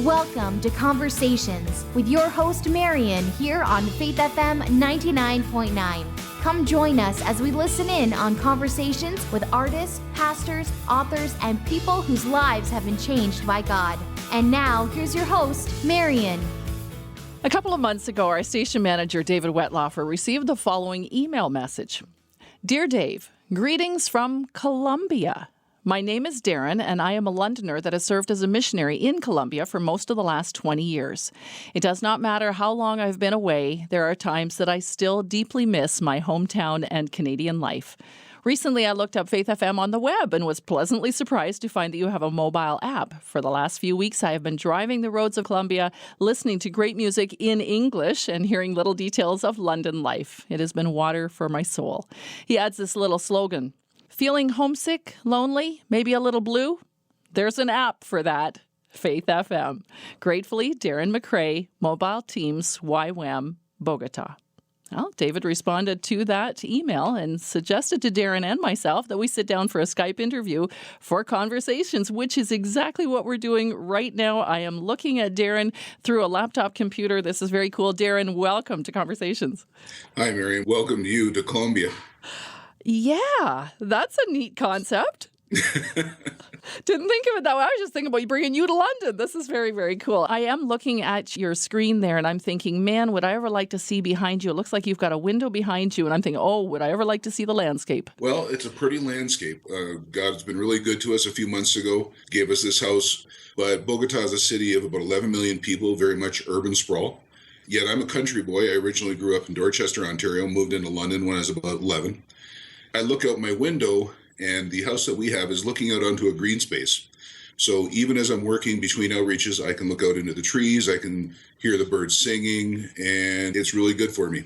Welcome to Conversations with your host Marion here on Faith FM 99.9. Come join us as we listen in on conversations with artists, pastors, authors, and people whose lives have been changed by God. And now, here's your host, Marion. A couple of months ago, our station manager, David Wetlaufer, received the following email message. Dear Dave, greetings from Colombia. My name is Darren, and I am a Londoner that has served as a missionary in Colombia for most of the last 20 years. It does not matter how long I've been away, there are times that I still deeply miss my hometown and Canadian life. Recently, I looked up Faith FM on the web and was pleasantly surprised to find that you have a mobile app. For the last few weeks, I have been driving the roads of Colombia, listening to great music in English and hearing little details of London life. It has been water for my soul. He adds this little slogan. Feeling homesick, lonely, maybe a little blue? There's an app for that. Faith FM. Gratefully, Darren McCrae, Mobile Teams, YWAM, Bogota. Well, David responded to that email and suggested to Darren and myself that we sit down for a Skype interview for Conversations, which is exactly what we're doing right now. I am looking at Darren through a laptop computer. This is very cool. Darren, welcome to Conversations. Hi, Marion. Welcome to you to Colombia. Yeah, that's a neat concept. Didn't think of it that way. I was just thinking about bringing you to London. This is very, very cool. I am looking at your screen there, and I'm thinking, man, would I ever like to see behind you? It looks like you've got a window behind you, and I'm thinking, oh, would I ever like to see the landscape? Well, it's a pretty landscape. God's been really good to us. A few months ago, gave us this house. But Bogota is a city of about 11 million people, very much urban sprawl. Yet I'm a country boy. I originally grew up in Dorchester, Ontario, moved into London when I was about 11. I look out my window, and the house that we have is looking out onto a green space. So even as I'm working between outreaches, I can look out into the trees, I can hear the birds singing, and it's really good for me.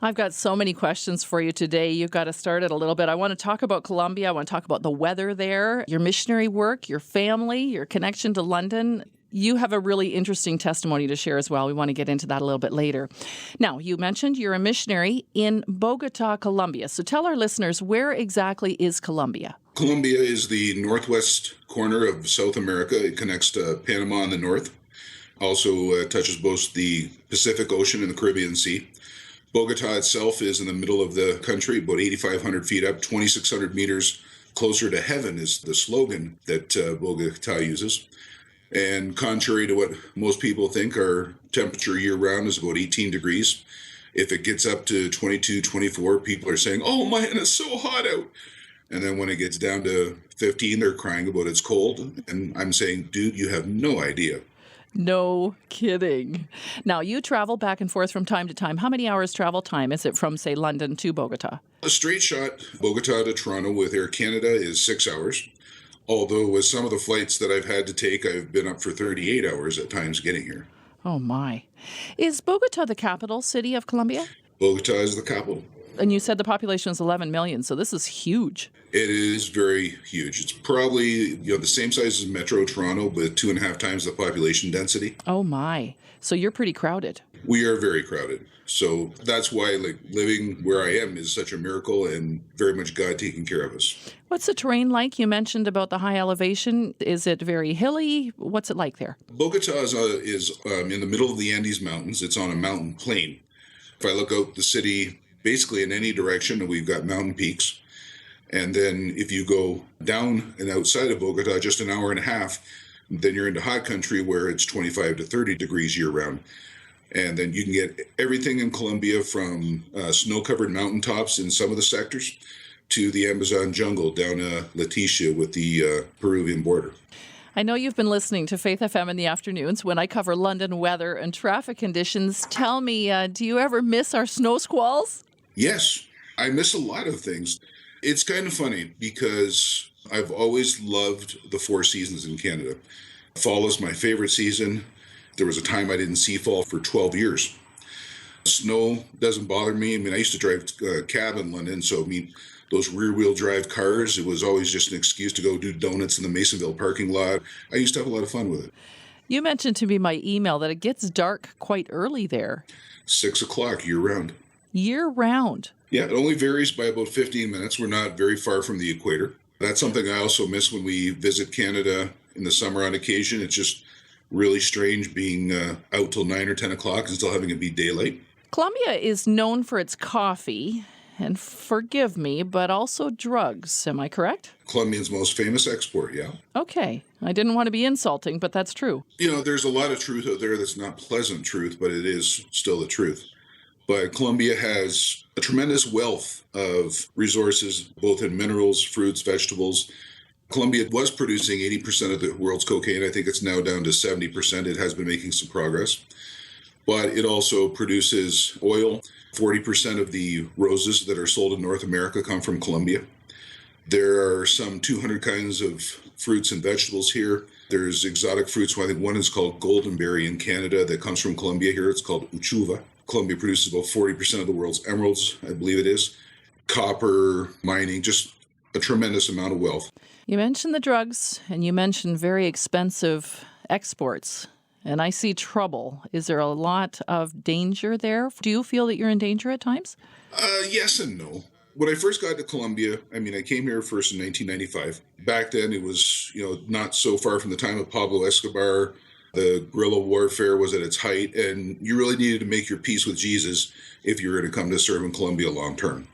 I've got so many questions for you today. You've got to start it a little bit. I want to talk about Colombia. I want to talk about the weather there, your missionary work, your family, your connection to London. You have a really interesting testimony to share as well. We want to get into that a little bit later. Now, you mentioned you're a missionary in Bogota, Colombia. So tell our listeners, where exactly is Colombia? Colombia is the northwest corner of South America. It connects to Panama in the north. Also touches both the Pacific Ocean and the Caribbean Sea. Bogota itself is in the middle of the country, about 8,500 feet up, 2,600 meters closer to heaven is the slogan that Bogota uses. And contrary to what most people think, our temperature year-round is about 18 degrees. If it gets up to 22, 24, people are saying, oh man, it's so hot out. And then when it gets down to 15, they're crying about it's cold. And I'm saying, dude, you have no idea. No kidding. Now, you travel back and forth from time to time. How many hours travel time is it from, say, London to Bogota? A straight shot, Bogota to Toronto with Air Canada is 6 hours. Although with some of the flights that I've had to take, I've been up for 38 hours at times getting here. Oh, my. Is Bogota the capital city of Colombia? Bogota is the capital. And you said the population is 11 million, so this is huge. It is very huge. It's probably the same size as Metro Toronto, but 2.5 times the population density. Oh, my. So you're pretty crowded. We are very crowded. So that's why living where I am is such a miracle and very much God taking care of us. What's the terrain like? You mentioned about the high elevation. Is it very hilly? What's it like there? Bogota is in the middle of the Andes Mountains. It's on a mountain plain. If I look out the city, basically in any direction, we've got mountain peaks. And then if you go down and outside of Bogota, just an hour and a half, then you're into hot country where it's 25 to 30 degrees year-round. And then you can get everything in Colombia from snow-covered mountaintops in some of the sectors to the Amazon jungle down Leticia with the Peruvian border. I know you've been listening to Faith FM in the afternoons when I cover London weather and traffic conditions. Tell me, do you ever miss our snow squalls? Yes, I miss a lot of things. It's kind of funny because I've always loved the 4 seasons in Canada. Fall is my favorite season. There was a time I didn't see fall for 12 years. Snow doesn't bother me. I mean, I used to drive a cab in London, so those rear-wheel drive cars, it was always just an excuse to go do donuts in the Masonville parking lot. I used to have a lot of fun with it. You mentioned to me my email that it gets dark quite early there. 6 o'clock year-round. Year-round? Yeah, it only varies by about 15 minutes. We're not very far from the equator. That's something I also miss when we visit Canada in the summer on occasion. It's just really strange being out till 9 or 10 o'clock and still having it be daylight. Colombia is known for its coffee, and forgive me, but also drugs. Am I correct? Colombia's most famous export, yeah. Okay. I didn't want to be insulting, but that's true. There's a lot of truth out there that's not pleasant truth, but it is still the truth. But Colombia has a tremendous wealth of resources, both in minerals, fruits, vegetables. Colombia was producing 80% of the world's cocaine. I think it's now down to 70%. It has been making some progress. But it also produces oil. 40% of the roses that are sold in North America come from Colombia. There are some 200 kinds of fruits and vegetables here. There's exotic fruits. I think one is called goldenberry in Canada that comes from Colombia here. It's called uchuva. Colombia produces about 40% of the world's emeralds, I believe it is. Copper, mining, just a tremendous amount of wealth. You mentioned the drugs, and you mentioned very expensive exports. And I see trouble. Is there a lot of danger there? Do you feel that you're in danger at times? Yes and no. When I first got to Colombia, I came here first in 1995. Back then, it was, not so far from the time of Pablo Escobar. The guerrilla warfare was at its height, and you really needed to make your peace with Jesus if you were going to come to serve in Colombia long term.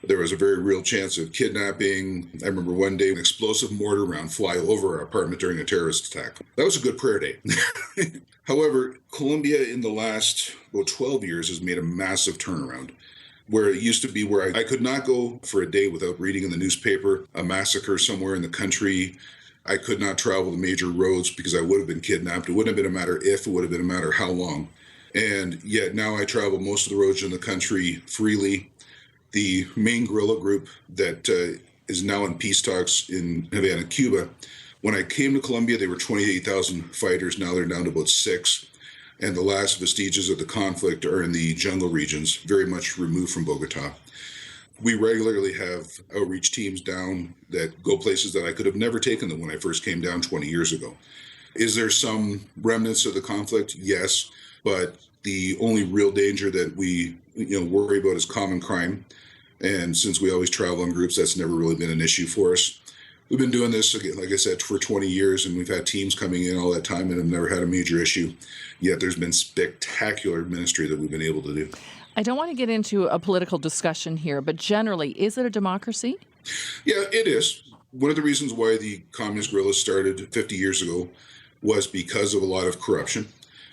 There was a very real chance of kidnapping. I remember one day an explosive mortar round fly over our apartment during a terrorist attack. That was a good prayer day. However, Colombia in the last about 12 years has made a massive turnaround. Where it used to be where I could not go for a day without reading in the newspaper a massacre somewhere in the country. I could not travel the major roads because I would have been kidnapped. It wouldn't have been a matter if, it would have been a matter how long. And yet now I travel most of the roads in the country freely. The main guerrilla group that is now in peace talks in Havana, Cuba. When I came to Colombia, they were 28,000 fighters. Now they're down to about 6. And the last vestiges of the conflict are in the jungle regions, very much removed from Bogota. We regularly have outreach teams down that go places that I could have never taken them when I first came down 20 years ago. Is there some remnants of the conflict? Yes, but the only real danger that we worry about is common crime. And since we always travel in groups, that's never really been an issue for us. We've been doing this, again, like I said, for 20 years, and we've had teams coming in all that time and have never had a major issue. Yet there's been spectacular ministry that we've been able to do. I don't want to get into a political discussion here, but generally, is it a democracy? Yeah, it is. One of the reasons why the communist guerrillas started 50 years ago was because of a lot of corruption.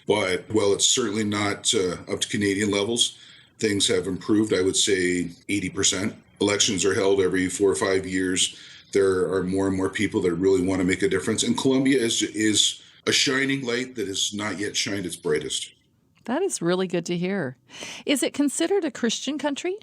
But while it's certainly not up to Canadian levels, things have improved, I would say 80%. Elections are held every 4 or 5 years. There are more and more people that really want to make a difference. And Colombia is a shining light that has not yet shined its brightest. That is really good to hear. Is it considered a Christian country?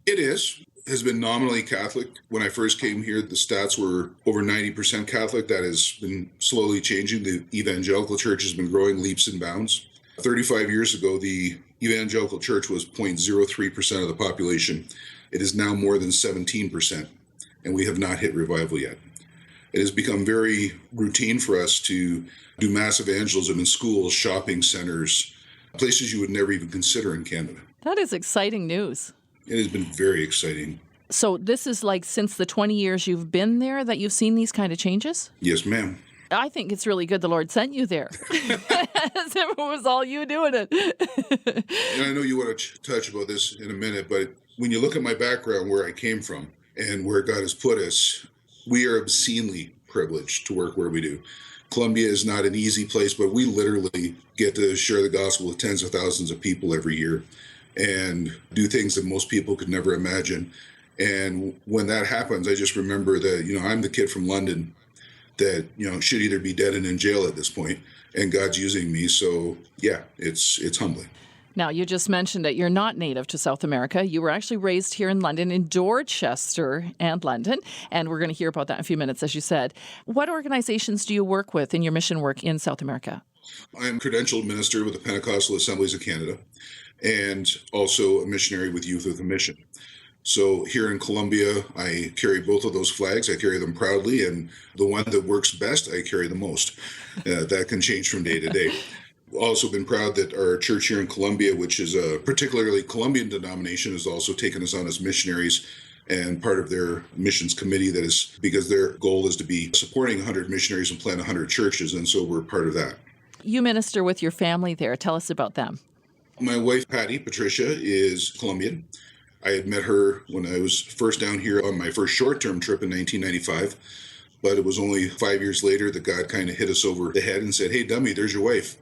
It is. Has been nominally Catholic. When I first came here, the stats were over 90% Catholic. That has been slowly changing. The evangelical church has been growing leaps and bounds. 35 years ago, the evangelical church was 0.03% of the population. It is now more than 17%, and we have not hit revival yet. It has become very routine for us to do mass evangelism in schools, shopping centers, places you would never even consider in Canada. That is exciting news. It has been very exciting. So this is like since the 20 years you've been there that you've seen these kind of changes? Yes, ma'am. I think it's really good the Lord sent you there. As if it was all you doing it. And I know you want to touch about this in a minute, but when you look at my background, where I came from and where God has put us, we are obscenely privileged to work where we do. Colombia is not an easy place, but we literally get to share the gospel with tens of thousands of people every year and do things that most people could never imagine. And when that happens, I just remember that, I'm the kid from London that, should either be dead and in jail at this point, and God's using me. So, yeah, it's humbling. Now, you just mentioned that you're not native to South America. You were actually raised here in London, in Dorchester and London, and we're going to hear about that in a few minutes, as you said. What organizations do you work with in your mission work in South America? I'm a credentialed minister with the Pentecostal Assemblies of Canada and also a missionary with Youth with a Mission. So here in Colombia, I carry both of those flags. I carry them proudly, and the one that works best, I carry the most. That can change from day to day. Also been proud that our church here in Colombia, which is a particularly Colombian denomination, has also taken us on as missionaries and part of their missions committee. That is because their goal is to be supporting 100 missionaries and plant 100 churches, and so we're part of that. You minister with your family there. Tell us about them. My wife, Patricia, is Colombian. I had met her when I was first down here on my first short-term trip in 1995. But it was only 5 years later that God kind of hit us over the head and said, "Hey, dummy, there's your wife."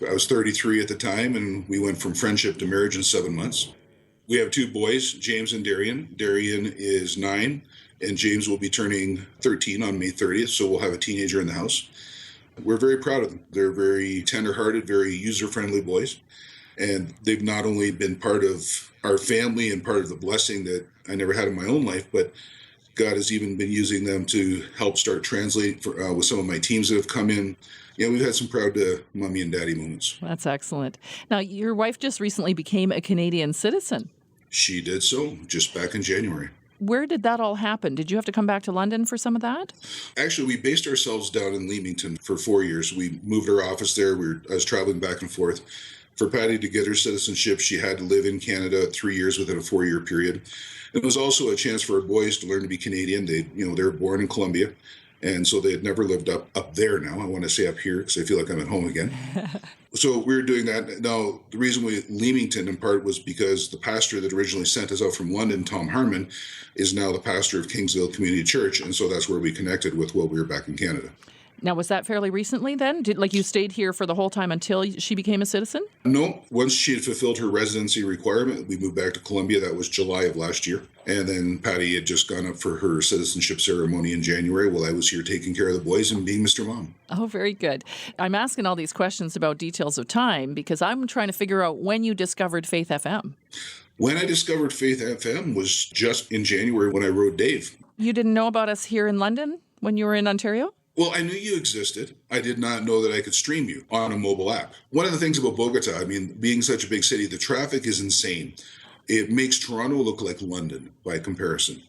I was 33 at the time, and we went from friendship to marriage in 7 months. We have two boys, James and Darren. Darren is 9, and James will be turning 13 on May 30th, so we'll have a teenager in the house. We're very proud of them. They're very tender-hearted, very user-friendly boys, and they've not only been part of our family and part of the blessing that I never had in my own life, but God has even been using them to help start translating with some of my teams that have come in. Yeah, we've had some proud mommy and daddy moments. That's excellent. Now, your wife just recently became a Canadian citizen. She did so just back in January. Where did that all happen? Did you have to come back to London for some of that? Actually, we based ourselves down in Leamington for 4 years. We moved our office there. I was traveling back and forth. For Patty to get her citizenship, she had to live in Canada 3 years within a 4-year period. It was also a chance for our boys to learn to be Canadian. They were born in Colombia, and so they had never lived up there now. I want to say up here because I feel like I'm at home again. So we were doing that. Now, the reason we Leamington in part was because the pastor that originally sent us out from London, Tom Harmon, is now the pastor of Kingsville Community Church, and so that's where we connected with while we were back in Canada. Now, was that fairly recently then? You stayed here for the whole time until she became a citizen? No. Once she had fulfilled her residency requirement, we moved back to Colombia. That was July of last year. And then Patty had just gone up for her citizenship ceremony in January while I was here taking care of the boys and being Mr. Mom. Oh, very good. I'm asking all these questions about details of time because I'm trying to figure out when you discovered Faith FM. When I discovered Faith FM was just in January when I wrote Dave. You didn't know about us here in London when you were in Ontario? Well, I knew you existed. I did not know that I could stream you on a mobile app. One of the things about Bogota, being such a big city, the traffic is insane. It makes Toronto look like London by comparison.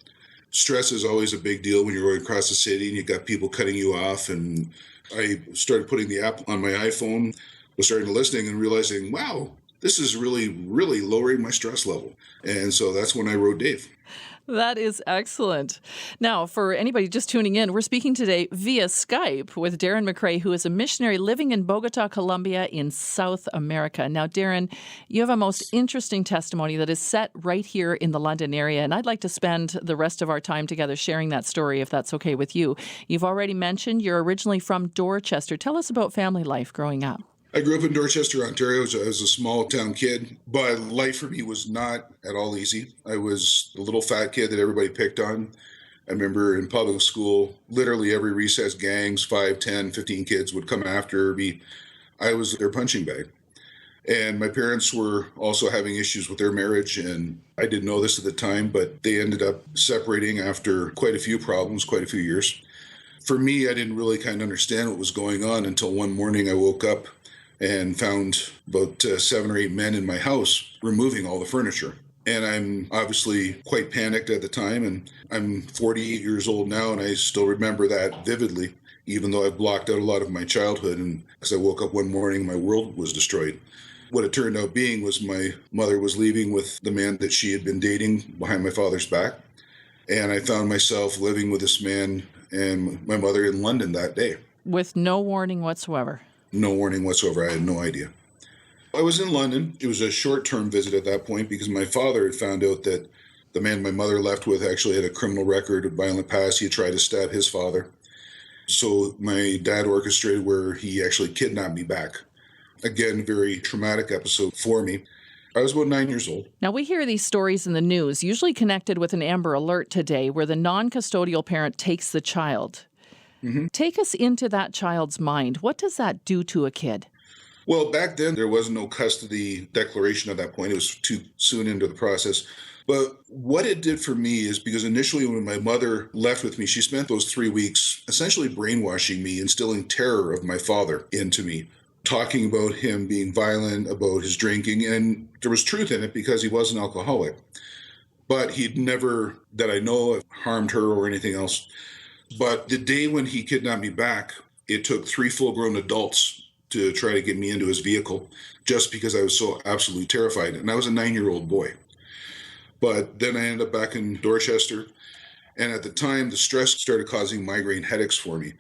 Stress is always a big deal when you're going across the city and you've got people cutting you off. And I started putting the app on my iPhone, was starting to listening and realizing, wow, this is really, really lowering my stress level. And so that's when I wrote Dave. That is excellent. Now, for anybody just tuning in, we're speaking today via Skype with Darren McCrae, who is a missionary living in Bogota, Colombia in South America. Now, Darren, you have a most interesting testimony that is set right here in the London area, and I'd like to spend the rest of our time together sharing that story, if that's okay with you. You've already mentioned you're originally from Dorchester. Tell us about family life growing up. I grew up in Dorchester, Ontario. I was a small town kid, but life for me was not at all easy. I was the little fat kid that everybody picked on. I remember in public school, literally every recess, gangs, 5, 10, 15 kids would come after me. I was their punching bag. And my parents were also having issues with their marriage, and I didn't know this at the time, but they ended up separating after quite a few problems, quite a few years. For me, I didn't really kind of understand what was going on until one morning I woke up and found about 7 or 8 men in my house removing all the furniture. And I'm obviously quite panicked at the time, and I'm 48 years old now, and I still remember that vividly, even though I've blocked out a lot of my childhood. And as I woke up one morning, my world was destroyed. What it turned out being was my mother was leaving with the man that she had been dating behind my father's back. And I found myself living with this man and my mother in London that day. With no warning whatsoever. No warning whatsoever. I had no idea. I was in London. It was a short-term visit at that point because my father had found out that the man my mother left with actually had a criminal record, a violent past. He had tried to stab his father. So my dad orchestrated where he actually kidnapped me back. Again, very traumatic episode for me. I was about 9 years old. Now, we hear these stories in the news, usually connected with an Amber Alert today, where the non-custodial parent takes the child. Mm-hmm. Take us into that child's mind. What does that do to a kid? Well, back then, there was no custody declaration at that point. It was too soon into the process. But what it did for me is because initially when my mother left with me, she spent those 3 weeks essentially brainwashing me, instilling terror of my father into me, talking about him being violent, about his drinking. And there was truth in it because he was an alcoholic. But he'd never, that I know of, harmed her or anything else. But the day when he kidnapped me back, it took 3 full-grown adults to try to get me into his vehicle just because I was so absolutely terrified. And I was a 9-year-old boy. But then I ended up back in Dorchester. And at the time, the stress started causing migraine headaches for me.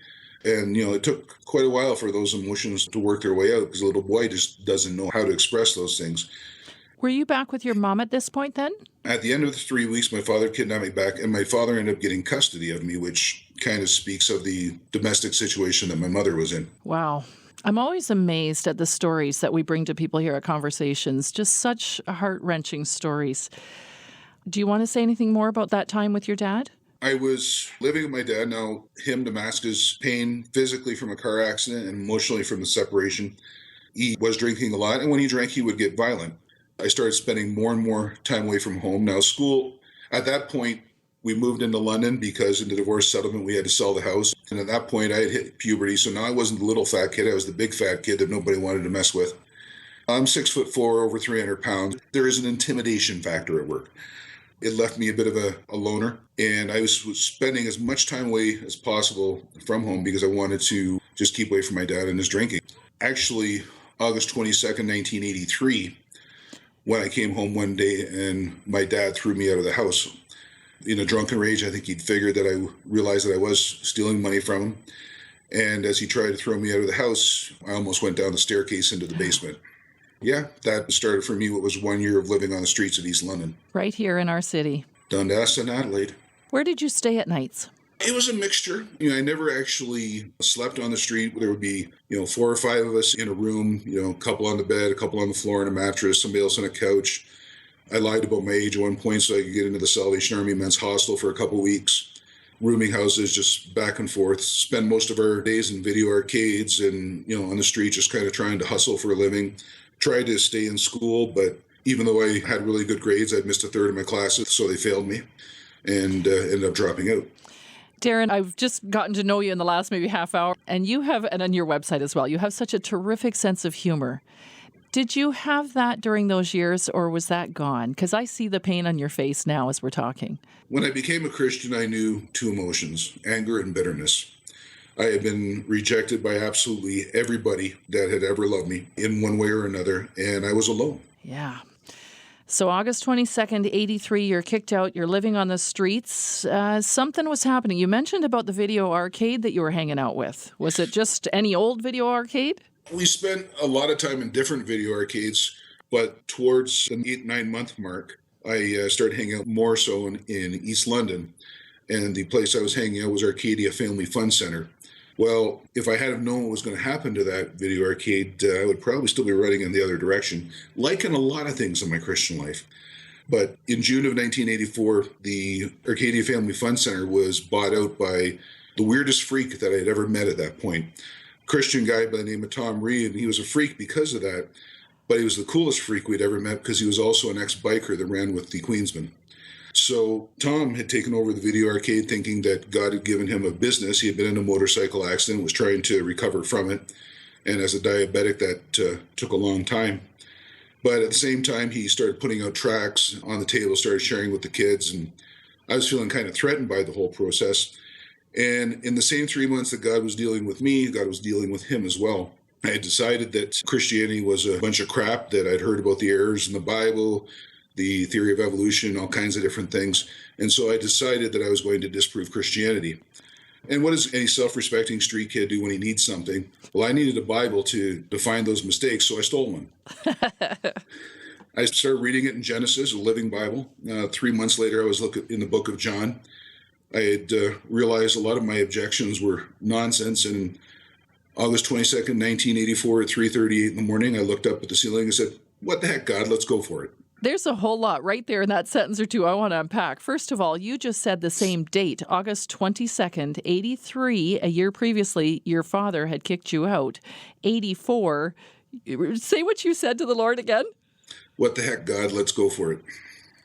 And, it took quite a while for those emotions to work their way out because a little boy just doesn't know how to express those things. Were you back with your mom at this point then? At the end of the 3 weeks, my father kidnapped me back, and my father ended up getting custody of me, which kind of speaks of the domestic situation that my mother was in. Wow. I'm always amazed at the stories that we bring to people here at Conversations, just such heart-wrenching stories. Do you want to say anything more about that time with your dad? I was living with my dad. Now, him to mask his pain physically from a car accident and emotionally from the separation. He was drinking a lot, and when he drank, he would get violent. I started spending more and more time away from home. Now, school, at that point, we moved into London because in the divorce settlement, we had to sell the house. And at that point, I had hit puberty. So now I wasn't the little fat kid. I was the big fat kid that nobody wanted to mess with. I'm 6'4", over 300 pounds. There is an intimidation factor at work. It left me a bit of a loner. And I was spending as much time away as possible from home because I wanted to just keep away from my dad and his drinking. Actually, August 22nd, 1983, when I came home one day and my dad threw me out of the house. In a drunken rage, I think he'd figured that I realized that I was stealing money from him. And as he tried to throw me out of the house, I almost went down the staircase into the basement. Yeah, that started for me what was 1 year of living on the streets of East London. Right here in our city. Dundas and Adelaide. Where did you stay at nights? It was a mixture. I never actually slept on the street. There would be, 4 or 5 of us in a room, a couple on the bed, a couple on the floor in a mattress, somebody else on a couch. I lied about my age at one point so I could get into the Salvation Army men's hostel for a couple weeks. Rooming houses, just back and forth. Spend most of our days in video arcades and, on the street, just kind of trying to hustle for a living. Tried to stay in school, but even though I had really good grades, I'd missed a third of my classes, so they failed me and ended up dropping out. Darren, I've just gotten to know you in the last maybe half hour, and you have, and on your website as well, you have such a terrific sense of humor. Did you have that during those years, or was that gone? Because I see the pain on your face now as we're talking. When I became a Christian, I knew 2 emotions, anger and bitterness. I had been rejected by absolutely everybody that had ever loved me in one way or another, and I was alone. Yeah. So August 22nd, 83, you're kicked out, you're living on the streets. Something was happening. You mentioned about the video arcade that you were hanging out with. Was it just any old video arcade? We spent a lot of time in different video arcades, but towards the 8-9 month mark, I started hanging out more so in East London. And the place I was hanging out was Arcadia Family Fun Center. Well, if I had have known what was going to happen to that video arcade, I would probably still be running in the other direction, like in a lot of things in my Christian life. But in June of 1984, the Arcadia Family Fun Center was bought out by the weirdest freak that I had ever met at that point. Christian guy by the name of Tom Reed, and he was a freak because of that, but he was the coolest freak we'd ever met because he was also an ex-biker that ran with the Queensmen. So Tom had taken over the video arcade thinking that God had given him a business. He had been in a motorcycle accident, was trying to recover from it. And as a diabetic, that took a long time. But at the same time, he started putting out tracts on the table, started sharing with the kids. And I was feeling kind of threatened by the whole process. And in the same 3 months that God was dealing with me, God was dealing with him as well. I had decided that Christianity was a bunch of crap, that I'd heard about the errors in the Bible, the theory of evolution, all kinds of different things. And so I decided that I was going to disprove Christianity. And what does any self-respecting street kid do when he needs something? Well, I needed a Bible to define those mistakes, so I stole one. I started reading it in Genesis, a living Bible. 3 months later, I was looking in the book of John. I had realized a lot of my objections were nonsense. And August 22nd, 1984, at 3:38 in the morning, I looked up at the ceiling and said, "What the heck, God, let's go for it." There's a whole lot right there in that sentence or two I want to unpack. First of all, you just said the same date, August 22nd, 83. A year previously, your father had kicked you out. 84. Say what you said to the Lord again. What the heck, God, let's go for it.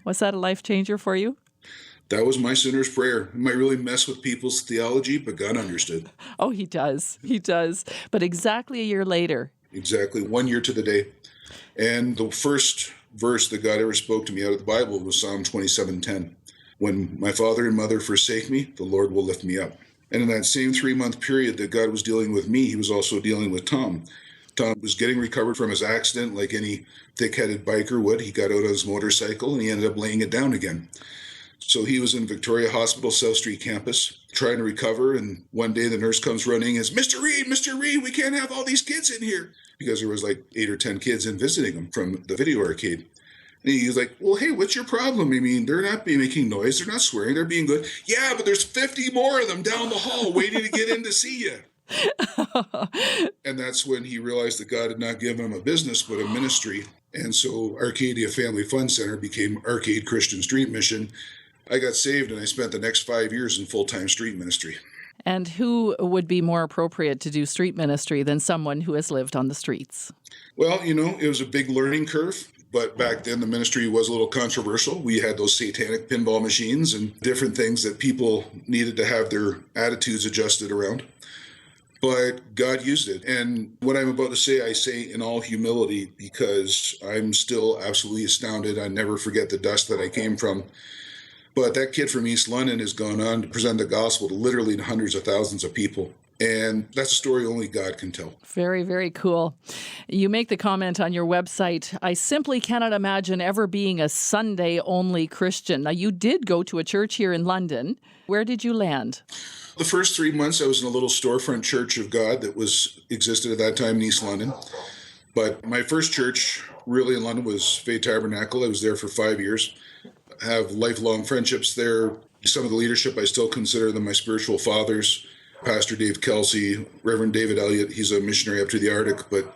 Was that a life changer for you? That was my sinner's prayer. It might really mess with people's theology, but God understood. Oh, he does. He does. But exactly a year later. Exactly 1 year to the day. And the first verse that God ever spoke to me out of the Bible was Psalm 27:10. When my father and mother forsake me, the Lord will lift me up. And in that same 3-month period that God was dealing with me, he was also dealing with Tom. Tom was getting recovered from his accident like any thick-headed biker would. He got out of his motorcycle and he ended up laying it down again. So he was in Victoria Hospital, South Street campus, trying to recover. And one day the nurse comes running and says, Mr. Reed, we can't have all these kids in here. Because there was like 8 or 10 kids in visiting him from the video arcade. And he was like, well, hey, what's your problem? I mean, they're not making noise. They're not swearing. They're being good. Yeah, but there's 50 more of them down the hall waiting to get in to see you. And that's when he realized that God had not given him a business, but a ministry. And so Arcadia Family Fun Center became Arcade Christian Street Mission. I got saved and I spent the next 5 years in full-time street ministry. And who would be more appropriate to do street ministry than someone who has lived on the streets? Well, it was a big learning curve. But back then, the ministry was a little controversial. We had those satanic pinball machines and different things that people needed to have their attitudes adjusted around. But God used it. And what I'm about to say, I say in all humility because I'm still absolutely astounded. I never forget the dust that I came from. But that kid from East London has gone on to present the gospel to literally hundreds of thousands of people. And that's a story only God can tell. Very, very cool. You make the comment on your website, I simply cannot imagine ever being a Sunday-only Christian. Now, you did go to a church here in London. Where did you land? The first 3 months, I was in a little storefront church of God that existed at that time in East London. But my first church really in London was Faith Tabernacle. I was there for 5 years. I have lifelong friendships there. Some of the leadership, I still consider them my spiritual fathers. Pastor Dave Kelsey, Reverend David Elliott, he's a missionary up to the Arctic, but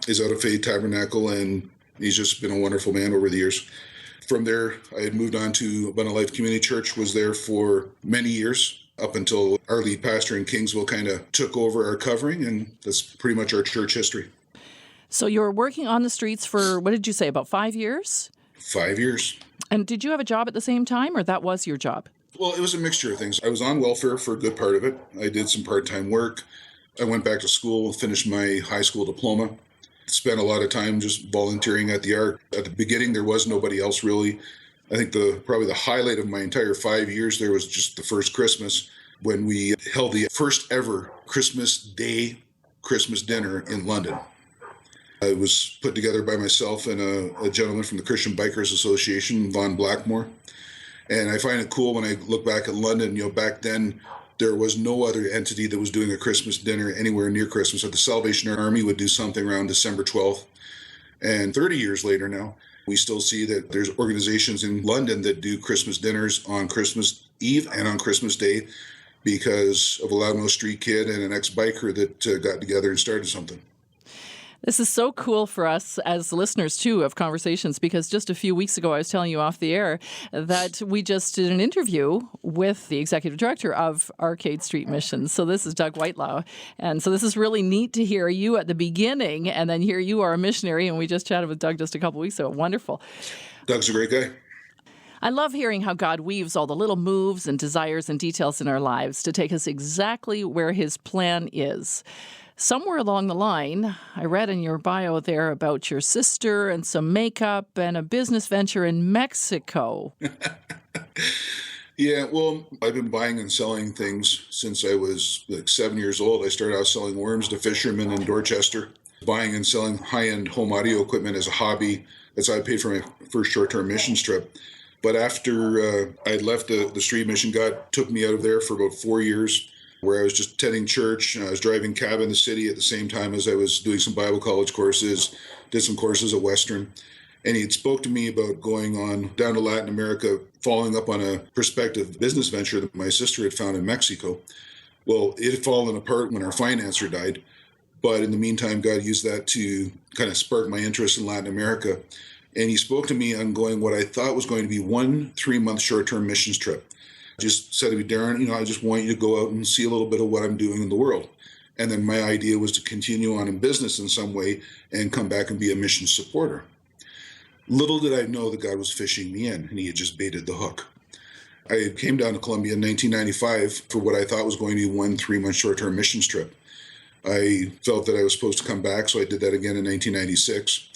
is out of Faith Tabernacle, and he's just been a wonderful man over the years. From there, I had moved on to Abundant Life Community Church, was there for many years, up until our lead pastor in Kingsville kind of took over our covering, and that's pretty much our church history. So you were working on the streets for, what did you say, about 5 years? 5 years. And did you have a job at the same time, or that was your job? Well, it was a mixture of things. I was on welfare for a good part of it. I did some part-time work. I went back to school, finished my high school diploma, spent a lot of time just volunteering at the Ark. At the beginning, there was nobody else really. I think probably the highlight of my entire 5 years there was just the first Christmas when we held the first ever Christmas Day Christmas dinner in London. It was put together by myself and a gentleman from the Christian Bikers Association, Von Blackmore. And I find it cool when I look back at London, back then there was no other entity that was doing a Christmas dinner anywhere near Christmas. So the Salvation Army would do something around December 12th. And 30 years later now, we still see that there's organizations in London that do Christmas dinners on Christmas Eve and on Christmas Day because of a Loudmouth Street kid and an ex-biker that got together and started something. This is so cool for us as listeners, too, of Conversations, because just a few weeks ago, I was telling you off the air that we just did an interview with the executive director of Arcade Street Mission. So this is Doug Whitelaw. And so this is really neat to hear you at the beginning, and then here you are a missionary, and we just chatted with Doug just a couple weeks ago. Wonderful. Doug's a great guy. I love hearing how God weaves all the little moves and desires and details in our lives to take us exactly where his plan is. Somewhere along the line, I read in your bio there about your sister and some makeup and a business venture in Mexico. Yeah, well, I've been buying and selling things since I was like 7 years old. I started out selling worms to fishermen in Dorchester, buying and selling high-end home audio equipment as a hobby. That's how I paid for my first short-term missions trip. But after I left the street mission, God took me out of there for about 4 years, where I was just attending church. I was driving cab in the city at the same time as I was doing some Bible college courses, did some courses at Western. And he had spoke to me about going on down to Latin America, following up on a prospective business venture that my sister had found in Mexico. Well, it had fallen apart when our financer died. But in the meantime, God used that to kind of spark my interest in Latin America. And he spoke to me on going what I thought was going to be 1 3-month short-term missions trip. Just said to me, Darren, I just want you to go out and see a little bit of what I'm doing in the world. And then my idea was to continue on in business in some way and come back and be a mission supporter. Little did I know that God was fishing me in, and he had just baited the hook. I came down to Colombia in 1995 for what I thought was going to be 1 3-month short-term missions trip. I felt that I was supposed to come back, so I did that again in 1996.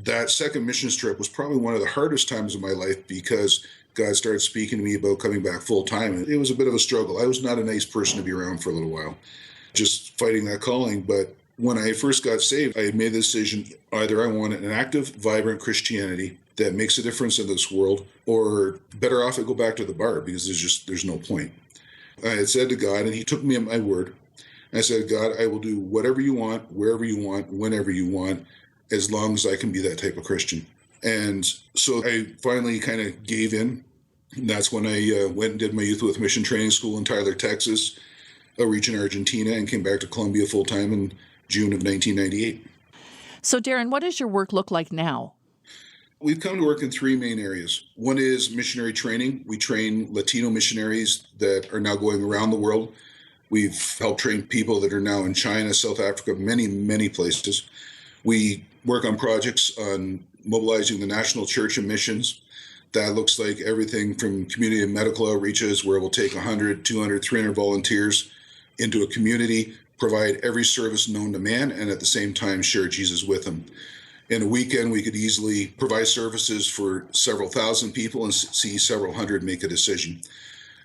That second missions trip was probably one of the hardest times of my life because God started speaking to me about coming back full-time. It was a bit of a struggle. I was not a nice person to be around for a little while, just fighting that calling. But when I first got saved, I made the decision either I wanted an active, vibrant Christianity that makes a difference in this world, or better off I go back to the bar because there's no point. I had said to God, and he took me at my word. I said, God, I will do whatever you want, wherever you want, whenever you want, as long as I can be that type of Christian. And so I finally kind of gave in. And that's when I went and did my Youth with Mission training school in Tyler, Texas, outreach in Argentina, and came back to Colombia full-time in June of 1998. So, Darren, what does your work look like now? We've come to work in three main areas. One is missionary training. We train Latino missionaries that are now going around the world. We've helped train people that are now in China, South Africa, many, many places. We work on projects on mobilizing the national church and missions. That looks like everything from community and medical outreaches, where we'll take 100, 200, 300 volunteers into a community, provide every service known to man, and at the same time share Jesus with them. In a weekend, we could easily provide services for several thousand people and see several hundred make a decision.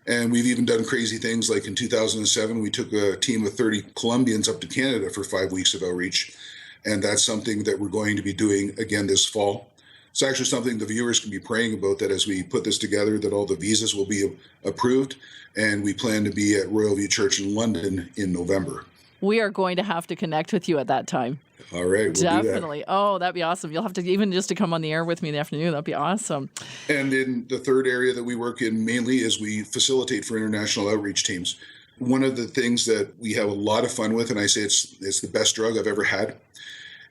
And we've even done crazy things like in 2007, we took a team of 30 Colombians up to Canada for 5 weeks of outreach. And that's something that we're going to be doing again this fall. It's actually something the viewers can be praying about, that as we put this together, that all the visas will be approved. And we plan to be at Royal View Church in London in November. We are going to have to connect with you at that time. All right, we'll Definitely. do that. Oh, that'd be awesome. You'll have to even just to come on the air with me in the afternoon. That'd be awesome. And in the third area that we work in mainly is we facilitate for international outreach teams. One of the things that we have a lot of fun with, and I say it's the best drug I've ever had,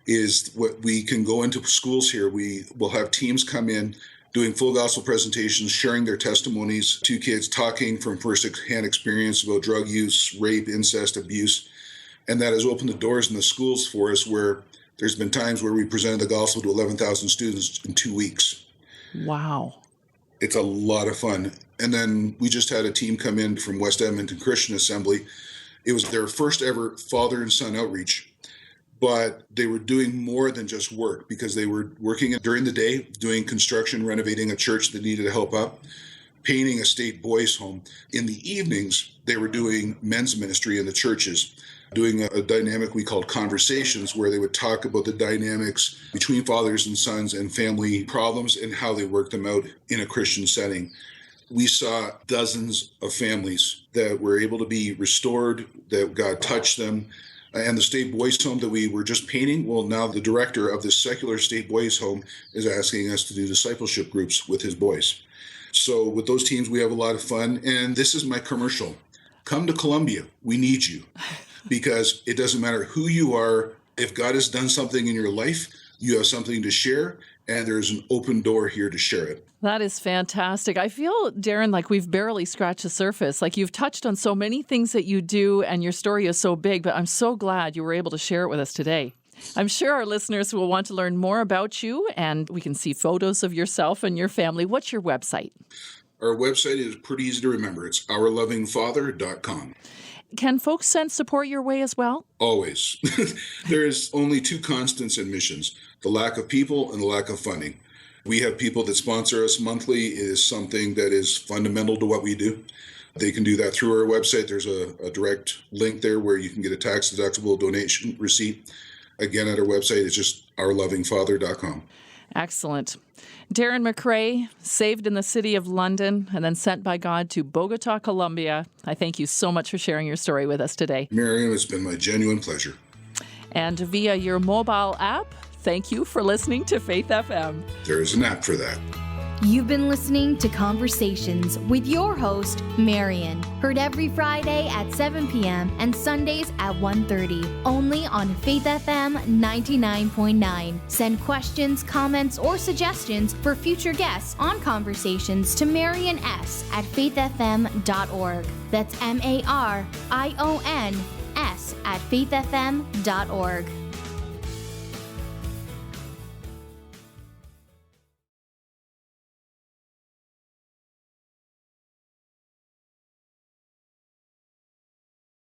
is what we can go into schools here. We will have teams come in doing full gospel presentations, sharing their testimonies to kids, talking from first-hand experience about drug use, rape, incest, abuse. And that has opened the doors in the schools for us, where there's been times where we presented the gospel to 11,000 students in 2 weeks. Wow. It's a lot of fun. And then we just had a team come in from West Edmonton Christian Assembly. It was their first ever father and son outreach, but they were doing more than just work, because they were working during the day, doing construction, renovating a church that needed help up, painting a state boys' home. In the evenings, they were doing men's ministry in the churches, doing a dynamic we called conversations, where they would talk about the dynamics between fathers and sons and family problems and how they worked them out in a Christian setting. We saw dozens of families that were able to be restored, that God touched them. And the state boys' home that we were just painting, well, now the director of this secular state boys' home is asking us to do discipleship groups with his boys. So with those teams, we have a lot of fun. And this is my commercial. Come to Colombia. We need you. Because it doesn't matter who you are. If God has done something in your life, you have something to share, and there's an open door here to share it. That is fantastic. I feel, Darren, like we've barely scratched the surface. Like you've touched on so many things that you do, and your story is so big, but I'm so glad you were able to share it with us today. I'm sure our listeners will want to learn more about you, and we can see photos of yourself and your family. What's your website? Our website is pretty easy to remember. It's ourlovingfather.com. Can folks send support your way as well? Always. There's only two constants in missions: the lack of people and the lack of funding. We have people that sponsor us monthly. It is something that is fundamental to what we do. They can do that through our website. There's a direct link there where you can get a tax-deductible donation receipt. Again, at our website, it's just ourlovingfather.com. Excellent. Darren McCrae, saved in the city of London and then sent by God to Bogota, Colombia. I thank you so much for sharing your story with us today. Miriam, it's been my genuine pleasure. And via your mobile app, thank you for listening to Faith FM. There is an app for that. You've been listening to Conversations with your host, Marian. Heard every Friday at 7 p.m. and Sundays at 1:30. Only on Faith FM 99.9. Send questions, comments, or suggestions for future guests on Conversations to Marian S. at faithfm.org. That's MARIONS at faithfm.org.